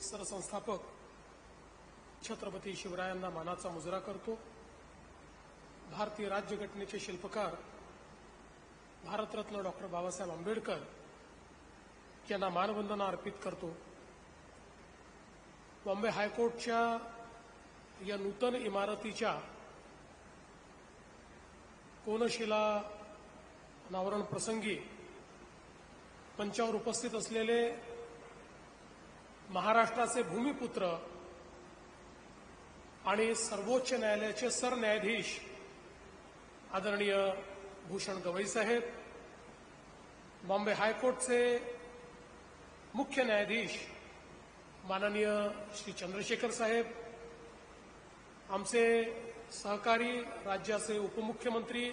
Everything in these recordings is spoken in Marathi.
सरसंस्थापक छत्रपती शिवरायांना मानाचा मुजरा करतो। भारतीय राज्यघटनेचे शिल्पकार भारतरत्न डॉक्टर बाबासाहेब आंबेडकर यांना मानवंदना अर्पित करतो। बॉम्बे हायकोर्टच्या या नूतन इमारतीच्या कोनशिला अनावरण प्रसंगी मंचावर उपस्थित असलेले महाराष्ट्राचे भूमिपुत्र आणि सर्वोच्च न्यायालयाचे सरन्यायाधीश आदरणीय भूषण गवई साहेब, बॉम्बे हायकोर्टचे मुख्य न्यायाधीश माननीय श्री चंद्रशेखर साहेब, आमचे सहकारी राज्याचे उपमुख्यमंत्री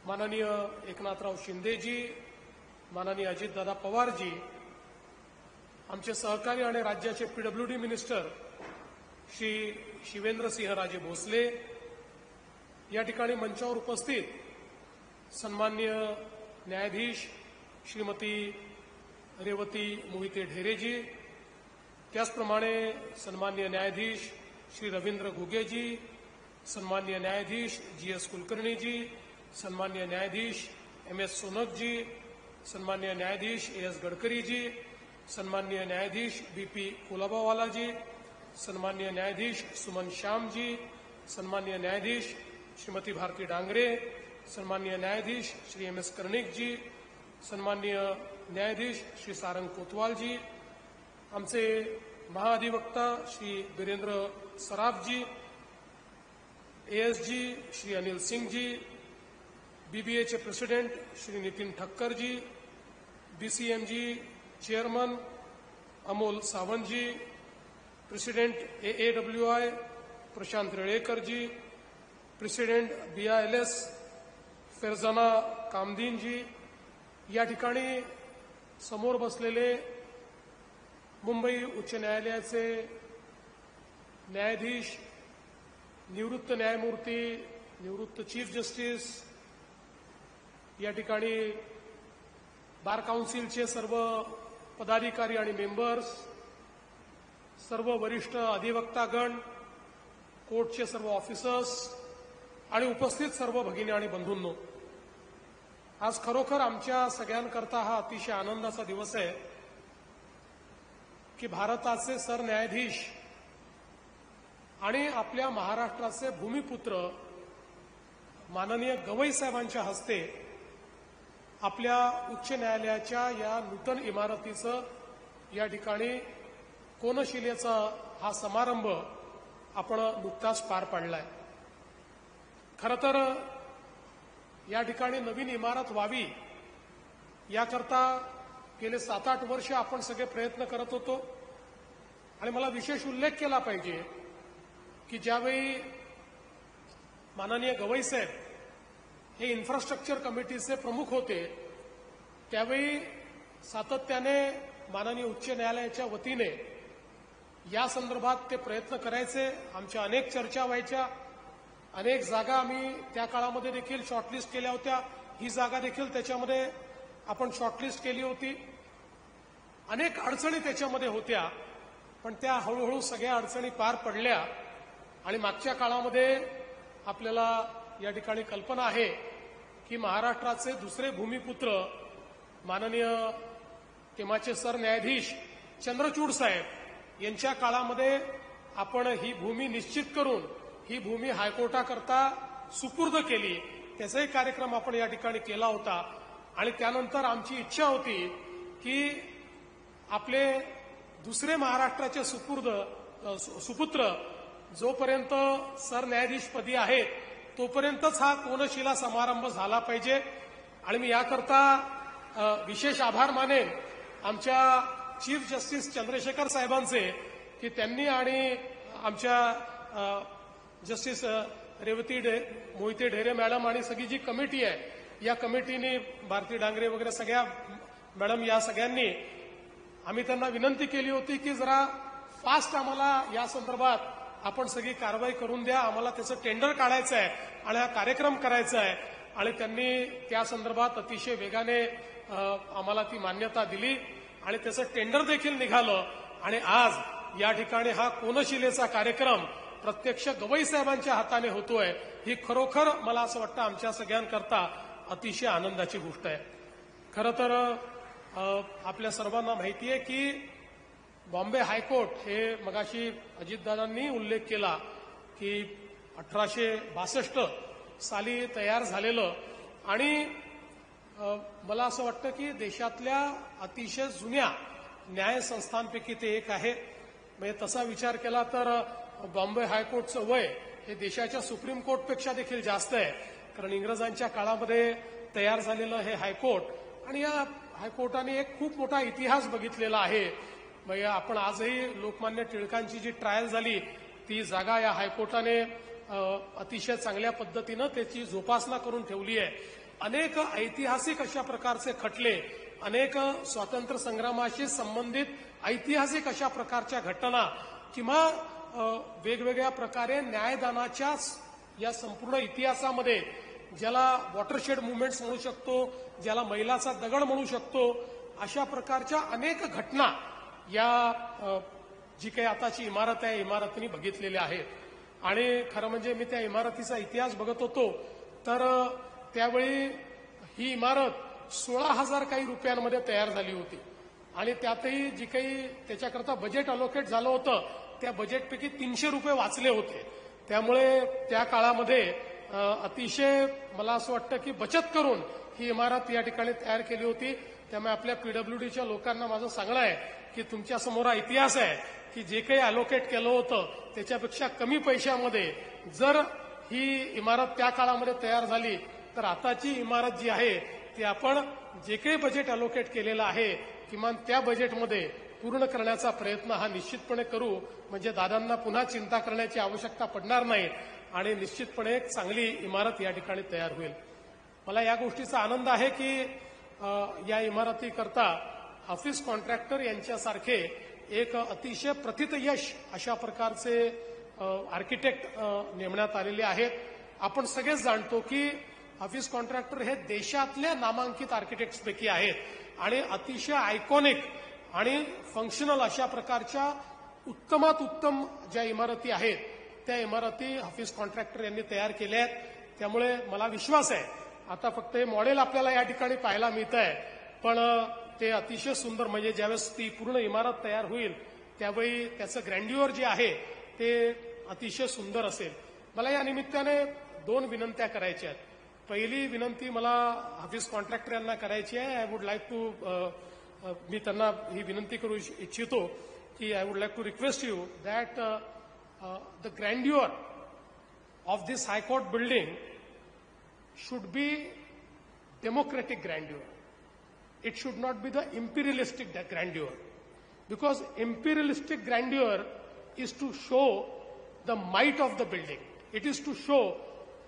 माननीय एकनाथराव शिंदेजी, माननीय अजितदादा पवारजी, आमचे सहकारी आणि राज्याचे पीडब्ल्यूडी मिनिस्टर श्री शिवेंद्रसिंहराजे भोसले, या ठिकाणी मंचावर उपस्थित सन्माननीय न्यायाधीश श्रीमती रेवती मोहिते ढेरेजी, त्याचप्रमाणे सन्माननीय न्यायाधीश श्री रवींद्र घुगेजी, सन्माननीय न्यायाधीश जी.एस. कुलकर्णीजी, सन्माननीय न्यायाधीश एम.एस. सोनकजी, सन्माननीय न्यायाधीश ए.एस. गडकरीजी, सन्माननीय न्यायाधीश बी.पी. कोलाबावालाजी, सन्माननीय न्यायाधीश सुमन श्यामजी, सन्माननीय न्यायाधीश श्रीमती भारती डांगरे, सन्माननीय न्यायाधीश श्री एम.एस. कर्णिकजी, सन्माननीय न्यायाधीश श्री सारंग कोतवालजी, आमचे महाधिवक्ता श्री वीरेंद्र सराफजी, एएसजी श्री अनिल सिंगजी, बीबीएचे president Shri Nitin Thakkarji, BCMG chairman Amol Sawantji, president AAWI Prashant Relekarji, president BILS Farzana Kamdinji, या ठिकाणी समोर बसलेले मुंबई उच्च न्यायालयाचे न्यायाधीश, निवृत्त न्यायमूर्ती, निवृत्त चीफ जस्टिस, या ठिकाणी बार काउन्सिलचे सर्व पदाधिकारी आणि मेंबर्स, सर्व वरिष्ठ अधिवक्तागण, कोर्टचे सर्व ऑफिसर्स आणि उपस्थित सर्व भगिनी आणि बंधूंनो, आज खरोखर आमच्या सगळ्यांकरता हा अतिशय आनंदाचा दिवस आहे की भारताचे सरन्यायाधीश आणि आपल्या महाराष्ट्राचे भूमिपुत्र माननीय गवई साहेबांच्या हस्ते आपल्या उच्च न्यायालयाच्या या नूतन इमारतीचं या ठिकाणी कोनशिलेचा हा समारंभ आपण नुकताच पार पाडलाय। खरं तर या ठिकाणी नवीन इमारत व्हावी याकरता गेले 7-8 वर्ष आपण सगळे प्रयत्न करत होतो आणि मला विशेष उल्लेख केला पाहिजे की ज्यावेळी माननीय गवई साहेब हे इन्फ्रास्ट्रक्चर कमिटीचे प्रमुख होते त्यावेळी सातत्याने माननीय उच्च न्यायालयाच्या वतीने या संदर्भात ते प्रयत्न करायचे। आमच्या अनेक चर्चा व्हायच्या, अनेक जागा आम्ही त्या काळामध्ये देखील शॉर्टलिस्ट केल्या होत्या, ही जागा देखील त्याच्यामध्ये आपण शॉर्टलिस्ट केली होती। अनेक अडचणी त्याच्यामध्ये होत्या, पण त्या हळूहळू सगळ्या अडचणी पार पडल्या आणि मागच्या काळामध्ये आपल्याला या ठिकाणी कल्पना आहे की महाराष्ट्राचे दुसरे भूमिपुत्र माननीय तेव्हाचे सरन्यायाधीश चंद्रचूड साहेब यांच्या काळामध्ये आपण ही भूमी निश्चित करून ही भूमी हायकोर्टाकरता सुपूर्द केली। त्याचाही कार्यक्रम आपण या ठिकाणी केला होता आणि त्यानंतर आमची इच्छा होती की आपले दुसरे महाराष्ट्राचे सुपुत्र जोपर्यंत सरन्यायाधीशपदी आहेत तोपर्यंतच हा कोनशिला समारंभ झाला पाहिजे आणि मी याकरता विशेष आभार मानेन आमच्या चीफ जस्टिस चंद्रशेखर साहेबांचे की त्यांनी आणि आमच्या जस्टिस रेवती मोहिते ढेरे मॅडम आणि सगळी जी कमिटी आहे या कमिटीने भारती डांगरे वगैरे सगळ्या मॅडम या सगळ्यांनी आम्ही त्यांना विनंती केली होती की जरा फास्ट आम्हाला या संदर्भात आपण सगळी कारवाई करून द्या, आम्हाला त्याचं टेंडर काढायचं आहे आणि हा कार्यक्रम करायचा आहे आणि त्यांनी त्या संदर्भात अतिशय वेगाने आम्हाला ती मान्यता दिली आणि त्याचं टेंडर देखील निघालं आणि आज या ठिकाणी हा कोनशिलेचा कार्यक्रम प्रत्यक्ष गवई साहेबांच्या हाताने होतोय, ही खरोखर मला असं वाटतं आमच्या सगळ्यांकरता अतिशय आनंदाची गोष्ट आहे. खरं तर आपल्या सर्वांना माहिती आहे की बॉम्बे हायकोर्ट हे मगाशी अजितदादांनी उल्लेख केला की 1862 साली तयार झालेलं आणि मला असं वाटतं की देशातल्या अतिशय जुन्या न्यायसंस्थांपैकी ते एक आहे. म्हणजे तसा विचार केला तर बॉम्बे हायकोर्टचं वय हे देशाच्या सुप्रीम कोर्टपेक्षा देखील जास्त आहे, कारण इंग्रजांच्या काळामध्ये तयार झालेलं हे हायकोर्ट आणि या हायकोर्टाने एक खूप मोठा इतिहास बघितलेला आहे. म्हणजे आपण आजही लोकमान्य टिळकांची जी ट्रायल झाली ती जागा या हायकोर्टाने अतिशय चांगल्या पद्धतीनं त्याची जोपासना करून ठेवली आहे. अनेक ऐतिहासिक अशा प्रकारचे खटले, अनेक स्वातंत्र्य संग्रामाशी संबंधित ऐतिहासिक अशा प्रकारच्या घटना किंवा वेगवेगळ्या प्रकारे न्यायदानाच्या या संपूर्ण इतिहासामध्ये ज्याला वॉटरशेड मुव्हमेंट्स म्हणू शकतो, ज्याला मैलाचा दगड म्हणू शकतो, अशा प्रकारच्या अनेक घटना या जी काही आताची इमारत आहे इमारतीने बघितलेल्या आहेत. आणि खरं म्हणजे मी त्या इमारतीचा इतिहास बघत होतो तर त्यावेळी ही इमारत 16,000 काही रुपयांमध्ये तयार झाली होती आणि त्यातही जी काही त्याच्याकरता बजेट अलोकेट झालं होतं त्या बजेटपैकी 300 रुपये वाचले होते. त्यामुळे त्या काळामध्ये अतिशय मला असं वाटतं की बचत करून ही इमारत या ठिकाणी तयार केली होती. त्यामुळे आपल्या पीडब्ल्यूडीच्या लोकांना माझं सांगणं आहे की तुमच्या समोर हा इतिहास आहे की जे काही अलोकेट केलं होतं त्याच्यापेक्षा कमी पैशामध्ये जर ही इमारत त्या काळामध्ये तयार झाली तर आताची इमारत जी आहे ती आपण जे काही बजेट अलोकेट केलेलं आहे किमान त्या बजेटमध्ये पूर्ण करण्याचा प्रयत्न हा निश्चितपणे करू, म्हणजे दादांना पुन्हा चिंता करण्याची आवश्यकता पडणार नाही आणि निश्चितपणे एक चांगली इमारत या ठिकाणी तयार होईल. मला या गोष्टीचा आनंद आहे की या इमारतीकरता हाफिज कॉन्ट्रॅक्टर यांच्यासारखे एक अतिशय प्रथितयश अशा प्रकारचे आर्किटेक्ट नेमण्यात आलेले आहेत. आपण सगळेच जाणतो की हाफिज कॉन्ट्रॅक्टर हे देशातल्या नामांकित आर्किटेक्ट्सपैकी आहेत आणि अतिशय आयकॉनिक आणि फंक्शनल अशा प्रकारच्या उत्तमात उत्तम ज्या इमारती आहेत त्या इमारती हाफिज कॉन्ट्रॅक्टर यांनी तयार केल्या आहेत. त्यामुळे मला विश्वास आहे आता फक्त हे मॉडेल आपल्याला या ठिकाणी पाहायला मिळत आहे, पण ते अतिशय सुंदर, म्हणजे ज्यावेळेस ती पूर्ण इमारत तयार होईल त्यावेळी त्याचं ग्रँड्युअर जे आहे ते अतिशय सुंदर असेल. मला या निमित्ताने 2 विनंत्या करायच्या आहेत. पहिली विनंती मला हाफिज कॉन्ट्रॅक्टर यांना करायची आहे. आय वुड लाईक टू मी त्यांना ही विनंती करू इच्छितो की I would like to request you that the grandeur of this high court building should be democratic grandeur. It should not be the imperialistic grandeur, because imperialistic grandeur is to show the might of the building. It is to show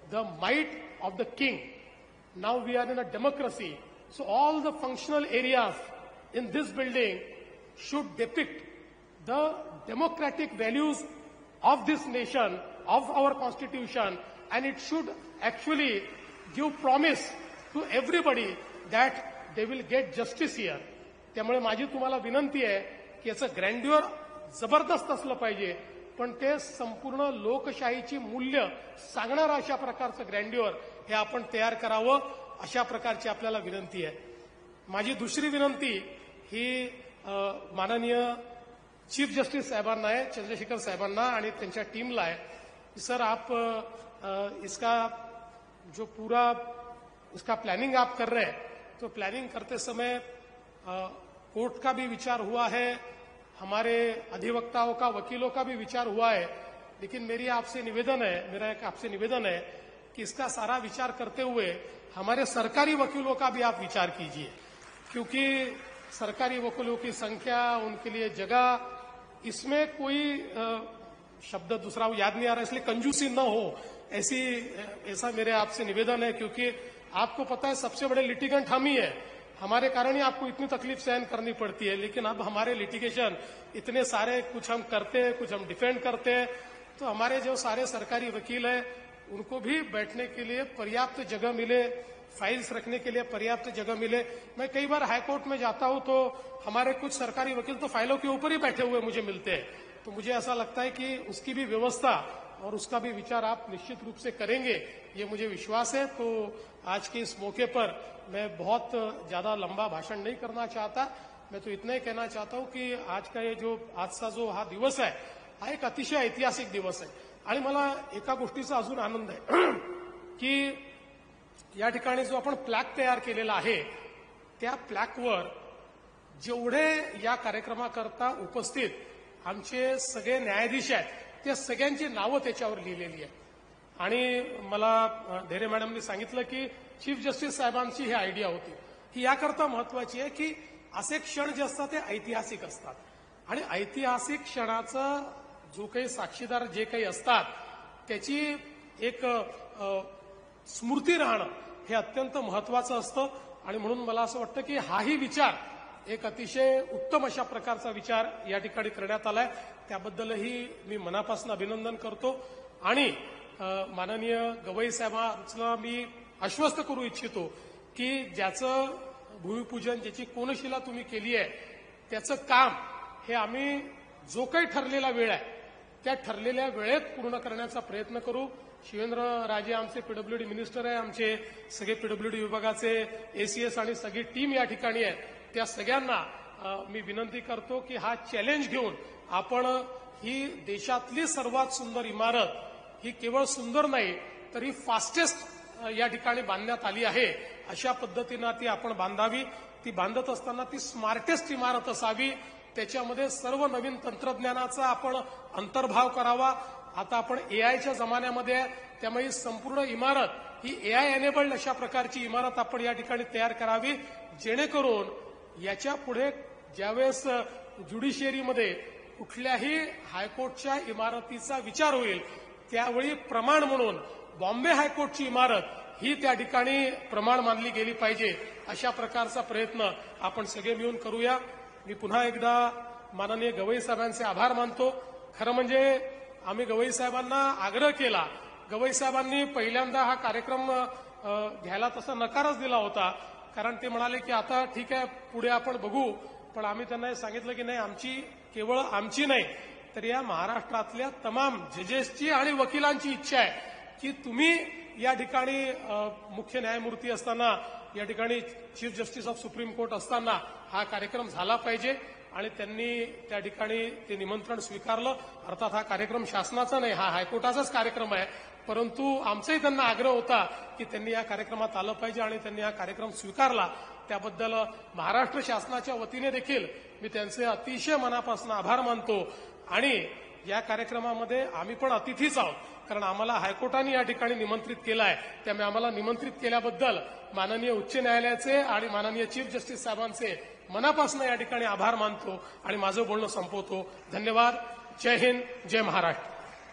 the might of the king. Now we are in a democracy, so all the functional areas in this building should depict the democratic values of this nation, of our constitution, and it should actually give promise to everybody that they will get justice here. त्यामुळे माझी तुम्हाला विनंती आहे की याचं ग्रँड्युअर जबरदस्त असलं पाहिजे, पण ते संपूर्ण लोकशाहीची मूल्य सांगणारं अशा प्रकारचं ग्रँड्युअर हे आपण तयार करावं, अशा प्रकारची आपल्याला विनंती आहे. माझी दुसरी विनंती ही माननीय चीफ जस्टिस साहेबांना आहे, चंद्रशेखर साहेबांना आणि त्यांच्या टीमला आहे. सर, आप इसका जो पूरा इसका प्लानिंग आप कर रहे हैं, तो प्लानिंग करते समय कोर्ट का भी विचार हुआ है, हमारे अधिवक्ताओं का, वकीलों का भी विचार हुआ है, लेकिन मेरा एक आपसे निवेदन है कि इसका सारा विचार करते हुए हमारे सरकारी वकीलों का भी आप विचार कीजिए, क्योंकि सरकारी वकीलों की संख्या, उनके लिए जगह, इसमें कोई शब्द दूसरा याद नहीं आ रहा, इसलिए कंजूसी न हो, ऐसा मेरे आपसे निवेदन है. क्योंकि आपको पता है सबसे बड़े लिटिगेंट हम ही है, हमारे कारण ही आपको इतनी तकलीफ सहन करनी पड़ती है. लेकिन अब हमारे लिटिगेशन इतने सारे, कुछ हम करते हैं, कुछ हम डिफेंड करते हैं, तो हमारे जो सारे सरकारी वकील हैं उनको भी बैठने के लिए पर्याप्त जगह मिले, फाइल्स रखने के लिए पर्याप्त जगह मिले। मैं कई बार हाईकोर्ट में जाता हूं तो हमारे कुछ सरकारी वकील तो फाइलों के ऊपर ही बैठे हुए मुझे मिलते हैं, तो मुझे ऐसा लगता है कि उसकी भी व्यवस्था और उसका भी विचार आप निश्चित रूप से करेंगे, ये मुझे विश्वास है। तो आज के इस मौके पर मैं बहुत ज्यादा लंबा भाषण नहीं करना चाहता, मैं तो इतना ही कहना चाहता हूं कि आज का ये जो आजचा जो हा दिवस आहे हा एक अतिशय ऐतिहासिक दिवस आहे। आणि मला एका गोष्टीचा अजून आनंद आहे की या ठिकाणी जो आपण प्लॅक तयार केलेला आहे त्या प्लॅकवर जेवढे या कार्यक्रमाकरता उपस्थित आमचे सगळे न्यायाधीश आहेत त्या सगळ्यांची नावं त्याच्यावर लिहिलेली आहेत। आणि मला ढेरे मॅडमनी सांगितलं की चीफ जस्टिस साहेबांची ही आयडिया होती। ही याकरता महत्वाची आहे की असे क्षण जे असतात ते ऐतिहासिक असतात आणि ऐतिहासिक क्षणाचा जो काही साक्षीदार जे काही असतात त्याची एक स्मृती राहणं हे अत्यंत महत्वाचं असतं। आणि म्हणून मला असं वाटतं की हाही विचार एक अतिशय उत्तम अशा प्रकारचा विचार या ठिकाणी करण्यात आलाय, त्याबद्दलही मी मनापासून अभिनंदन करतो। आणि माननीय गवई साहेबांना मी आश्वस्त करू इच्छितो की ज्याचं भूमिपूजन ज्याची कोनशिला तुम्ही केली आहे त्याचं काम हे आम्ही जो काही ठरलेला वेळ आहे त्या ठरलेल्या वेळेत पूर्ण करण्याचा प्रयत्न करू। शिवेंद्र राजे आमचे पीडब्ल्यूडी मिनिस्टर आहे, आमचे सगळे पीडब्ल्यूडी विभागाचे एसीएस आणि सगळी टीम या ठिकाणी आहे, त्या सगळ्यांना मी विनंती करतो की हा चॅलेंज घेऊन आपण ही देशातली सर्वात सुंदर इमारत ही केवळ सुंदर नाही तर ही फास्टेस्ट या ठिकाणी बांधण्यात आली आहे अशा पद्धतीनं ती आपण बांधावी। ती बांधत असताना ती स्मार्टेस्ट इमारत असावी, त्याच्यामध्ये सर्व नवीन तंत्रज्ञानाचा आपण अंतर्भाव करावा। आता आपण एआयच्या जमान्यामध्ये आहे, त्यामुळे संपूर्ण इमारत ही एआय एनेबल्ड अशा प्रकारची इमारत आपण या ठिकाणी तयार करावी, जेणेकरून याच्या पुढे ज्यावेळेस ज्युडिशियरीमध्ये कुठल्याही हायकोर्टच्या इमारतीचा विचार होईल त्यावेळी प्रमाण म्हणून बॉम्बे हायकोर्टची इमारत ही त्या ठिकाणी प्रमाण मानली गेली पाहिजे, अशा प्रकारचा प्रयत्न आपण सगळे मिळून करूया। मी पुन्हा एकदा माननीय गवई साहेबांचे आभार मानतो। खरं म्हणजे आम्ही गवई साहेबांना आग्रह केला, गवई साहेबांनी पहिल्यांदा हा कार्यक्रम घ्यायला तसा नकारच दिला होता, कारण ते म्हणाले की आता ठीक आहे पुढे आपण बघू, पण आम्ही त्यांना सांगितलं की नाही, आमची केवळ आमची नाही तर या महाराष्ट्रातल्या तमाम जजेसची आणि वकिलांची इच्छा आहे की तुम्ही या ठिकाणी मुख्य न्यायमूर्ती असताना या ठिकाणी chief justice of supreme court असताना हा कार्यक्रम झाला पाहिजे। आणि त्यांनी त्या ठिकाणी ते निमंत्रण स्वीकारलं। अर्थात हा कार्यक्रम शासनाचा नाही, हा हायकोर्टाचाच कार्यक्रम आहे, परंतु आमचाही त्यांना आग्रह होता की त्यांनी या कार्यक्रमात आलं पाहिजे आणि त्यांनी हा कार्यक्रम स्वीकारला। त्याबद्दल महाराष्ट्र शासनाच्या वतीने देखील मी त्यांचे अतिशय मनापासून आभार मानतो। आणि या कार्यक्रमामध्ये आम्ही पण अतिथीच आहोत, कारण आम्हाला हायकोर्टाने या ठिकाणी निमंत्रित केलं आहे, त्यामुळे आम्हाला निमंत्रित केल्याबद्दल माननीय उच्च न्यायालयाचे आणि माननीय चीफ जस्टिस साहेबांचे मनापासून या ठिकाणी आभार मानतो आणि माझं बोलणं संपवतो। धन्यवाद। जय हिंद, जय महाराष्ट्र।